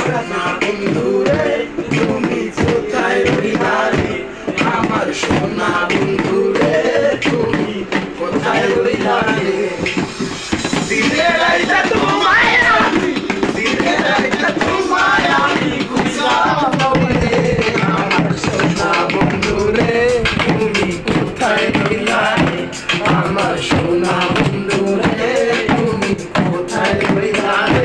বন্ধুরে তুমি কোথায় রইলা রে আমার সোনা বন্ধুরে তুমি কোথায় রইলা রে দিনে রাইতে তোমায় আমি দিনে রাইতে তোমায় আমি খুঁজলাম রে আমার সোনা বন্ধুরে তুমি কোথায় রইলা রে আমার সোনা বন্ধুরে তুমি কোথায় রইলা রে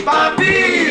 Papi!